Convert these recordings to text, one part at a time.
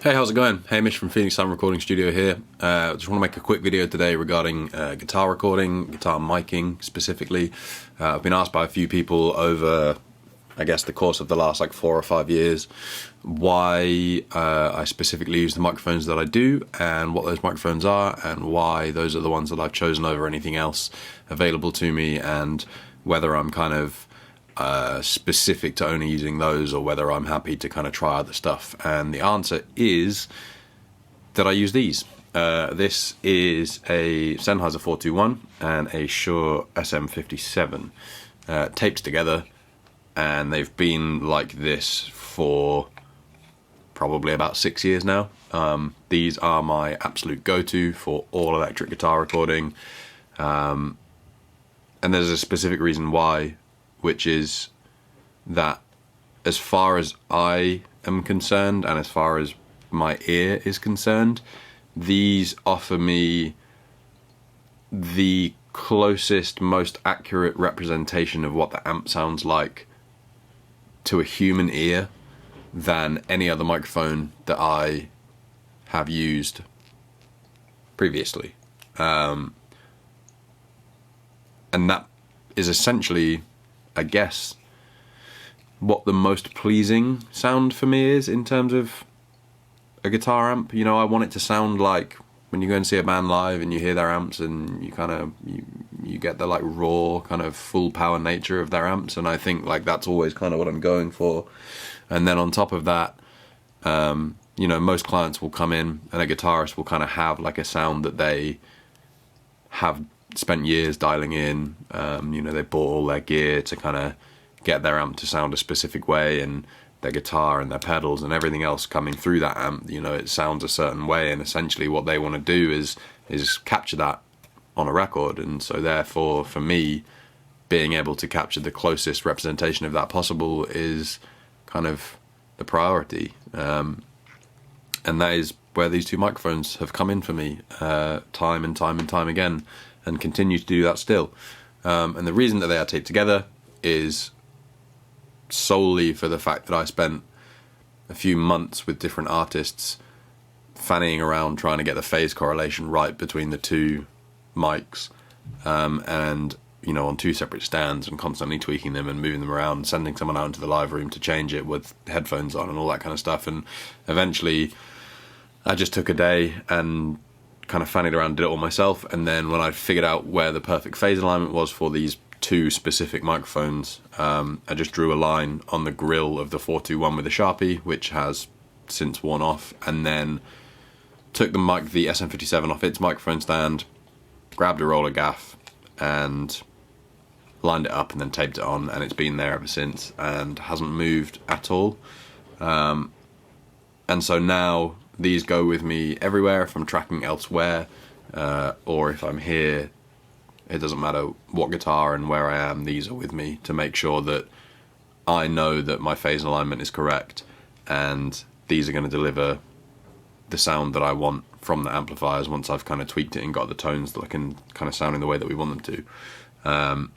Hey, how's it going? Hamish from Phoenix Sound Recording Studio here. Just want to make a quick video today regarding guitar recording, guitar miking specifically. I've been asked by a few people over, I guess, the course of the last 4 or 5 years why I specifically use the microphones that I do and what those microphones are and why those are the ones that I've chosen over anything else available to me, and whether I'm kind of specific to only using those or whether I'm happy to kind of try other stuff. And the answer is that I use these. This is a Sennheiser 421 and a Shure SM57 taped together, and they've been like this for probably about 6 years now. These are my absolute go-to for all electric guitar recording, and there's a specific reason why, which is that as far as I am concerned and as far as my ear is concerned, these offer me the closest, most accurate representation of what the amp sounds like to a human ear than any other microphone that I have used previously. And that is essentially, I guess, what the most pleasing sound for me is in terms of a guitar amp. You know, I want it to sound like when you go and see a band live and you hear their amps and you kind of you get the raw kind of full power nature of their amps, and I think that's always kind of what I'm going for. And then on top of that, most clients will come in and a guitarist will kind of have a sound that they have spent years dialing in. They bought all their gear to kind of get their amp to sound a specific way, and their guitar and their pedals and everything else coming through that amp, it sounds a certain way, and essentially what they want to do is capture that on a record. And so therefore, for me, being able to capture the closest representation of that possible is kind of the priority. And that is where these two microphones have come in for me, time and time again, and continue to do that still. And the reason that they are taped together is solely for the fact that I spent a few months with different artists fannying around trying to get the phase correlation right between the two mics, and on two separate stands, and constantly tweaking them and moving them around, sending someone out into the live room to change it with headphones on and all that kind of stuff. And eventually I just took a day and kind of fannied around, did it all myself, and then when I figured out where the perfect phase alignment was for these two specific microphones, I just drew a line on the grill of the 421 with a Sharpie, which has since worn off, and then took the SM57 off its microphone stand, grabbed a roller gaff and lined it up and then taped it on, and it's been there ever since and hasn't moved at all. And so now these go with me everywhere if I'm tracking elsewhere, or if I'm here. It doesn't matter what guitar and where I am, these are with me to make sure that I know that my phase alignment is correct, and these are going to deliver the sound that I want from the amplifiers once I've kind of tweaked it and got the tones that I can kind of sound in the way that we want them to.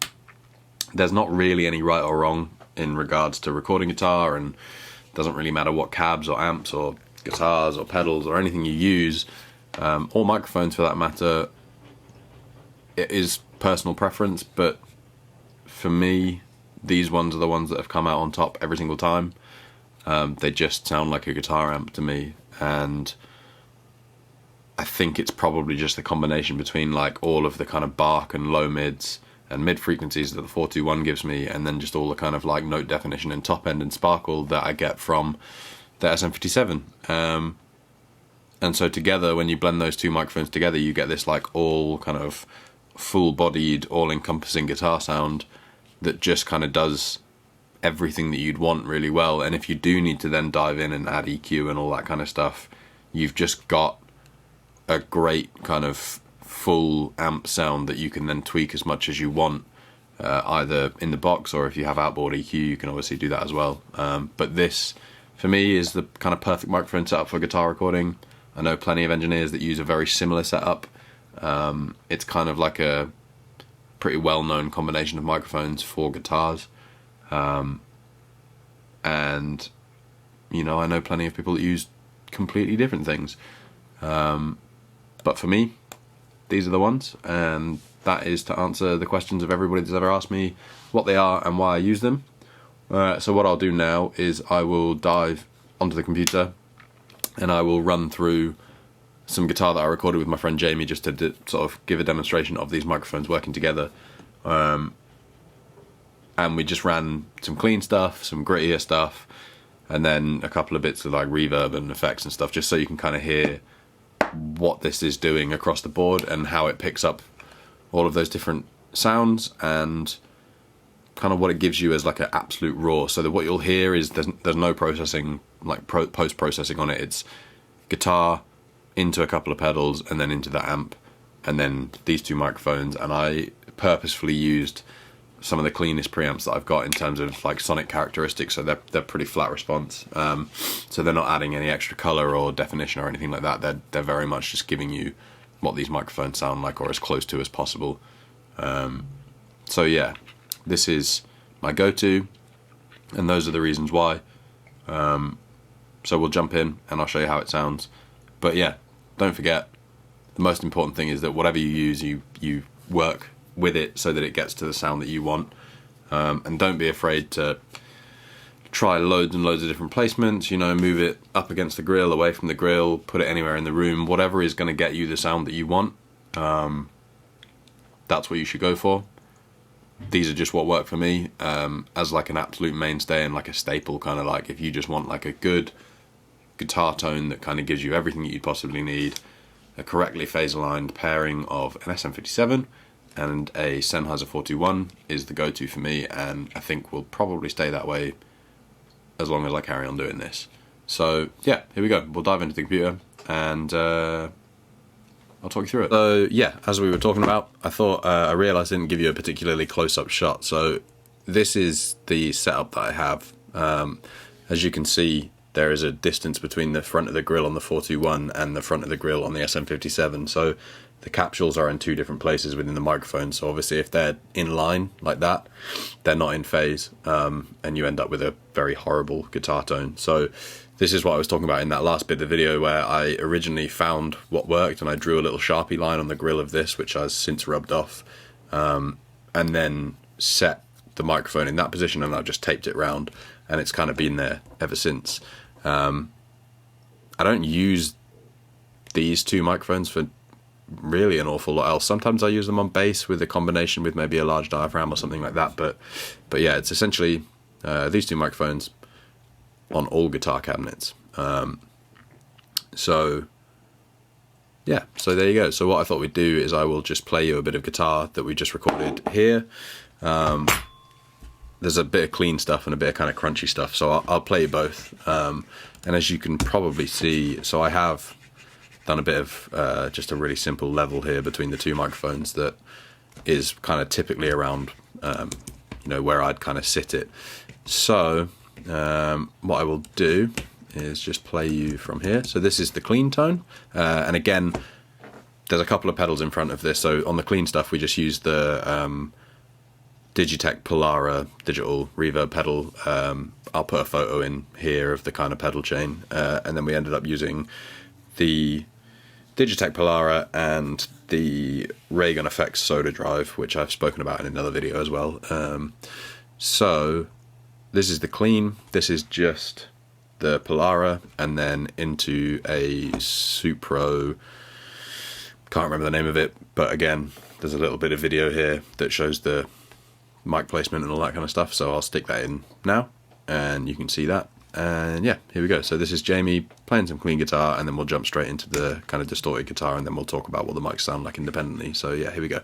There's not really any right or wrong in regards to recording guitar, and it doesn't really matter what cabs or amps or guitars or pedals or anything you use, or microphones for that matter. It is personal preference, but for me, these ones are the ones that have come out on top every single time. They just sound like a guitar amp to me, and I think it's probably just the combination between all of the kind of bark and low mids and mid frequencies that the 421 gives me, and then just all the kind of note definition and top end and sparkle that I get from the SM57. And so together, when you blend those two microphones together, you get this all kind of full-bodied, all-encompassing guitar sound that just kind of does everything that you'd want really well. And if you do need to then dive in and add EQ and all that kind of stuff, you've just got a great kind of full amp sound that you can then tweak as much as you want, either in the box, or if you have outboard EQ, you can obviously do that as well. But this, for me, is the kind of perfect microphone setup for guitar recording. I know plenty of engineers that use a very similar setup. It's kind of like a pretty well-known combination of microphones for guitars, and I know plenty of people that use completely different things. But for me, these are the ones, and that is to answer the questions of everybody that's ever asked me what they are and why I use them. So what I'll do now is I will dive onto the computer and I will run through some guitar that I recorded with my friend Jamie, just to sort of give a demonstration of these microphones working together. And we just ran some clean stuff, some grittier stuff, and then a couple of bits of like reverb and effects and stuff, just so you can kind of hear what this is doing across the board and how it picks up all of those different sounds, and kind of what it gives you as like an absolute raw. So that what you'll hear is there's no processing, like post-processing on it. It's guitar into a couple of pedals and then into the amp and then these two microphones. And I purposefully used some of the cleanest preamps that I've got in terms of like sonic characteristics, so they're pretty flat response. So they're not adding any extra color or definition or anything like that. They're very much just giving you what these microphones sound like, or as close to as possible. So yeah, this is my go-to, and those are the reasons why. So we'll jump in and I'll show you how it sounds. But yeah, don't forget, the most important thing is that whatever you use, you work with it so that it gets to the sound that you want. And don't be afraid to try loads and loads of different placements, you know, move it up against the grill, away from the grill, put it anywhere in the room, whatever is going to get you the sound that you want. That's what you should go for. These are just what work for me, as like an absolute mainstay and like a staple, kind of like if you just want like a good guitar tone that kind of gives you everything that you'd possibly need, a correctly phase aligned pairing of an SM57 and a Sennheiser 421 is the go-to for me, and I think will probably stay that way as long as I carry on doing this. So yeah, here we go. We'll dive into the computer and I'll talk you through it. So yeah, as we were talking about, I realized I didn't give you a particularly close-up shot. So this is the setup that I have. As you can see, there is a distance between the front of the grill on the 421 and the front of the grill on the SM57. So the capsules are in two different places within the microphone. So obviously if they're in line like that, they're not in phase, and you end up with a very horrible guitar tone. So this is what I was talking about in that last bit of the video, where I originally found what worked and I drew a little Sharpie line on the grill of this, which I've since rubbed off, and then set the microphone in that position, and I've just taped it round, and it's kind of been there ever since. I don't use these two microphones for really an awful lot else. Sometimes I use them on bass with a combination with maybe a large diaphragm or something like that, but yeah, it's essentially these two microphones on all guitar cabinets. So yeah, so there you go. So what I thought we'd do is I will just play you a bit of guitar that we just recorded here. There's a bit of clean stuff and a bit of kind of crunchy stuff, so I'll play you both. And as you can probably see, so I have done a bit of just a really simple level here between the two microphones that is kind of typically around you know, where I'd kind of sit it. So what I will do is just play you from here. So this is the clean tone, and again, there's a couple of pedals in front of this. So on the clean stuff, we just used the Digitech Polara digital reverb pedal. I'll put a photo in here of the kind of pedal chain, and then we ended up using the Digitech Polara and the Raygun Effects Soda Drive, which I've spoken about in another video as well. So this is the clean, this is just the Polara, and then into a Supro, can't remember the name of it, but again, there's a little bit of video here that shows the mic placement and all that kind of stuff, so I'll stick that in now and you can see that. And yeah, here we go. So this is Jamie playing some clean guitar, and then we'll jump straight into the kind of distorted guitar, and then we'll talk about what the mics sound like independently. So yeah, here we go.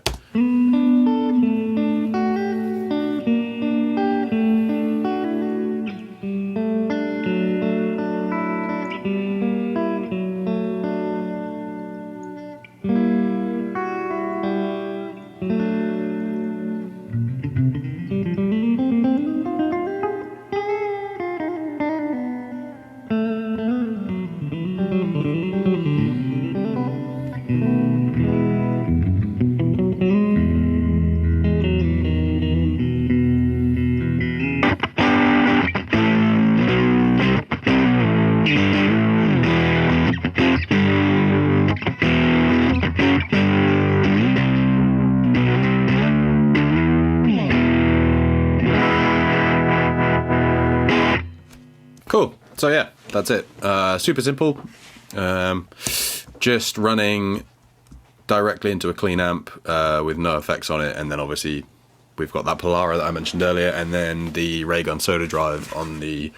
Cool. So yeah, that's it. Super simple. Just running directly into a clean amp with no effects on it, and then obviously we've got that Polara that I mentioned earlier, and then the Raygun Soda Drive on the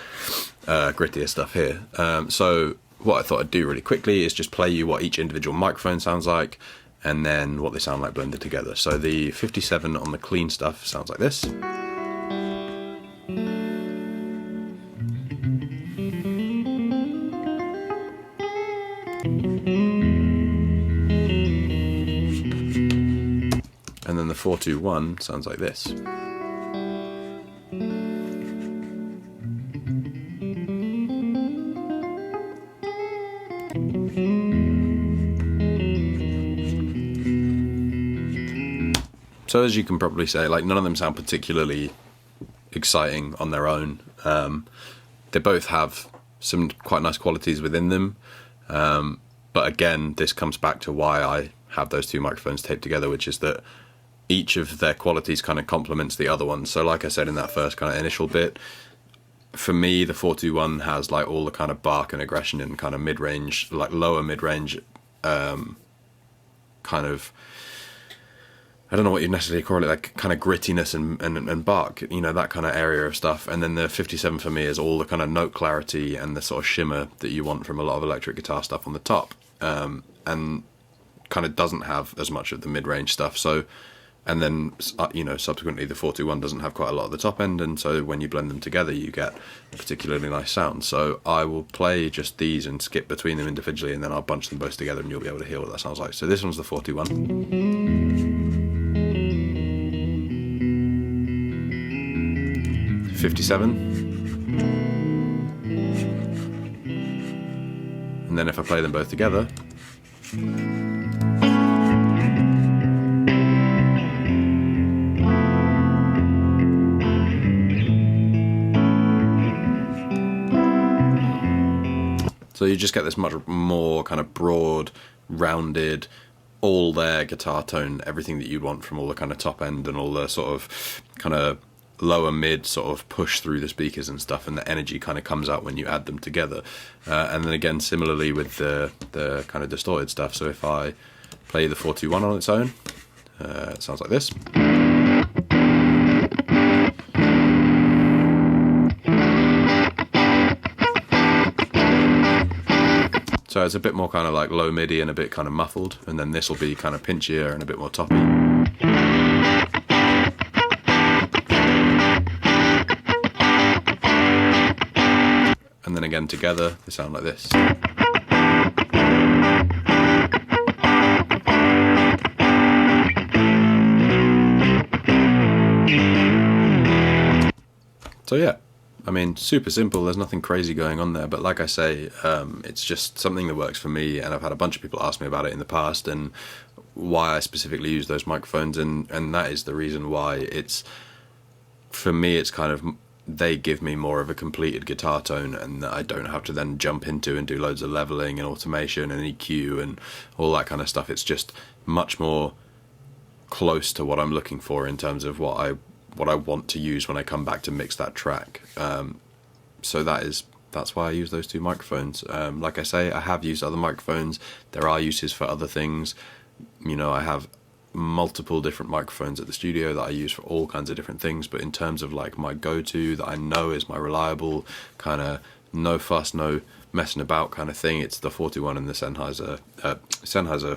grittier stuff here. So what I thought I'd do really quickly is just play you what each individual microphone sounds like, and then what they sound like blended together. So the 57 on the clean stuff sounds like this. And then the 421 sounds like this. So as you can probably say, like, none of them sound particularly exciting on their own. They both have some quite nice qualities within them. But again, this comes back to why I have those two microphones taped together, which is that each of their qualities kind of complements the other one. So like I said in that first kind of initial bit, for me, the 421 has like all the kind of bark and aggression and kind of mid-range, like lower mid-range, kind of, I don't know what you'd necessarily call it, like kind of grittiness and bark, you know, that kind of area of stuff. And then the 57 for me is all the kind of note clarity and the sort of shimmer that you want from a lot of electric guitar stuff on the top. And kind of doesn't have as much of the mid-range stuff. So, and then, you know, subsequently the 421 doesn't have quite a lot of the top end, and so when you blend them together you get a particularly nice sound. So I will play just these and skip between them individually, and then I'll bunch them both together and you'll be able to hear what that sounds like. So this one's the 421. 57. And then if I play them both together, so you just get this much more kind of broad, rounded, all there guitar tone, everything that you'd want from all the kind of top end and all the sort of kind of lower mid sort of push through the speakers and stuff, and the energy kind of comes out when you add them together. And then again, similarly with the kind of distorted stuff. So if I play the 421 on its own, it sounds like this. So it's a bit more kind of like low midi and a bit kind of muffled, and then this will be kind of pinchier and a bit more toppy. And then again together they sound like this. So yeah, I mean, super simple, there's nothing crazy going on there, but like I say, it's just something that works for me, and I've had a bunch of people ask me about it in the past and why I specifically use those microphones, and that is the reason why. It's, for me, it's kind of, they give me more of a completed guitar tone, and that I don't have to then jump into and do loads of leveling and automation and EQ and all that kind of stuff. It's just much more close to what I'm looking for in terms of what I want to use when I come back to mix that track. So that's why I use those two microphones. Like I say, I have used other microphones. There are uses for other things. You know, I have multiple different microphones at the studio that I use for all kinds of different things, but in terms of like my go-to that I know is my reliable kind of no fuss, no messing about kind of thing, it's the 41 and the Sennheiser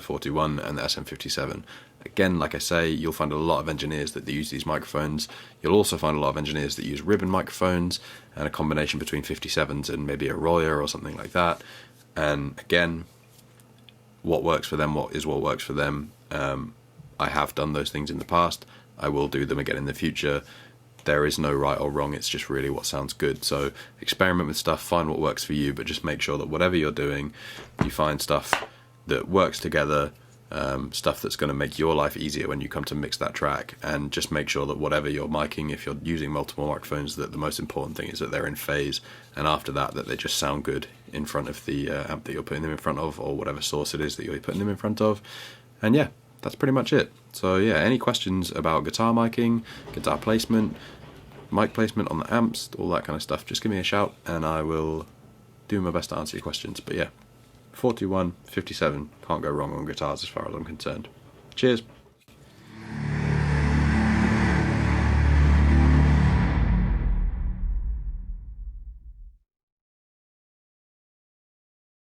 41 and the SM57. Again, like I say, you'll find a lot of engineers that use these microphones. You'll also find a lot of engineers that use ribbon microphones and a combination between 57s and maybe a Royer or something like that. And again, what works for them, what works for them. I have done those things in the past. I will do them again in the future. There is no right or wrong, it's just really what sounds good. So experiment with stuff, find what works for you, but just make sure that whatever you're doing, you find stuff that works together, stuff that's going to make your life easier when you come to mix that track, and just make sure that whatever you're miking, if you're using multiple microphones, that the most important thing is that they're in phase, and after that they just sound good in front of the amp that you're putting them in front of, or whatever source it is that you're putting them in front of. And yeah, that's pretty much it. So yeah, any questions about guitar miking, guitar placement, mic placement on the amps, all that kind of stuff, just give me a shout and I will do my best to answer your questions. But yeah, 421, 57, can't go wrong on guitars as far as I'm concerned. Cheers.